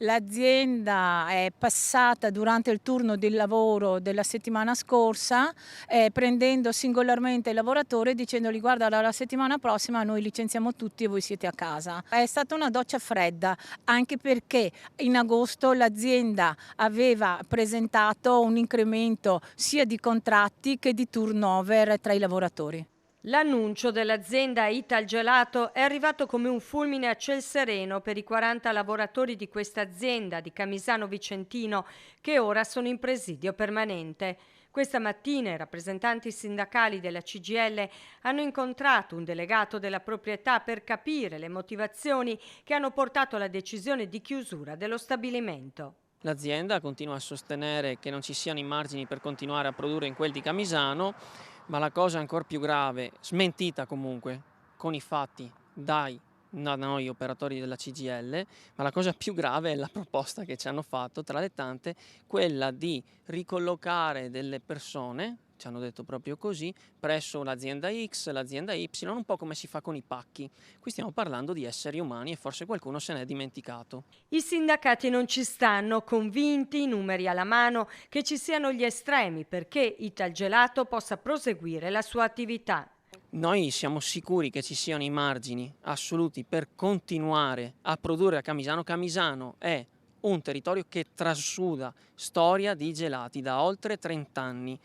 L'azienda è passata durante il turno del lavoro della settimana scorsa, prendendo singolarmente i lavoratori e dicendogli: guarda, la settimana prossima noi licenziamo tutti e voi siete a casa. È stata una doccia fredda, anche perché in agosto l'azienda aveva presentato un incremento sia di contratti che di turnover tra i lavoratori. L'annuncio dell'azienda Italgelato è arrivato come un fulmine a ciel sereno per i 40 lavoratori di questa azienda di Camisano Vicentino che ora sono in presidio permanente. Questa mattina i rappresentanti sindacali della CGIL hanno incontrato un delegato della proprietà per capire le motivazioni che hanno portato alla decisione di chiusura dello stabilimento. L'azienda continua a sostenere che non ci siano i margini per continuare a produrre in quel di Camisano, ma la cosa ancora più grave, smentita comunque con i fatti da noi operatori della CGIL, ma la cosa più grave è la proposta che ci hanno fatto, tra le tante, quella di ricollocare delle persone, ci hanno detto proprio così, presso l'azienda X, l'azienda Y, un po' come si fa con i pacchi. Qui stiamo parlando di esseri umani e forse qualcuno se n'è dimenticato. I sindacati non ci stanno, convinti, numeri alla mano, che ci siano gli estremi perché Italgelato possa proseguire la sua attività. Noi siamo sicuri che ci siano i margini assoluti per continuare a produrre a Camisano. Camisano è un territorio che trasuda storia di gelati da oltre 30 anni.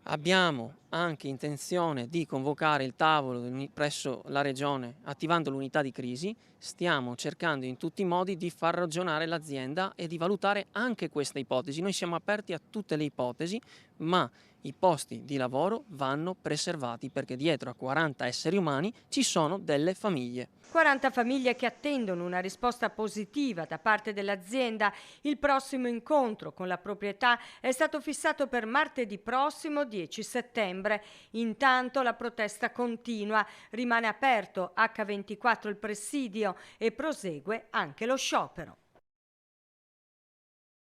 Abbiamo anche intenzione di convocare il tavolo presso la Regione attivando l'unità di crisi. Stiamo cercando in tutti i modi di far ragionare l'azienda e di valutare anche questa ipotesi. Noi siamo aperti a tutte le ipotesi, ma i posti di lavoro vanno preservati perché dietro a 40 esseri umani ci sono delle famiglie. 40 famiglie che attendono una risposta positiva da parte dell'azienda. Il prossimo incontro con la proprietà è stato fissato per martedì prossimo 10 settembre. Intanto la protesta continua, rimane aperto H24 il presidio e prosegue anche lo sciopero.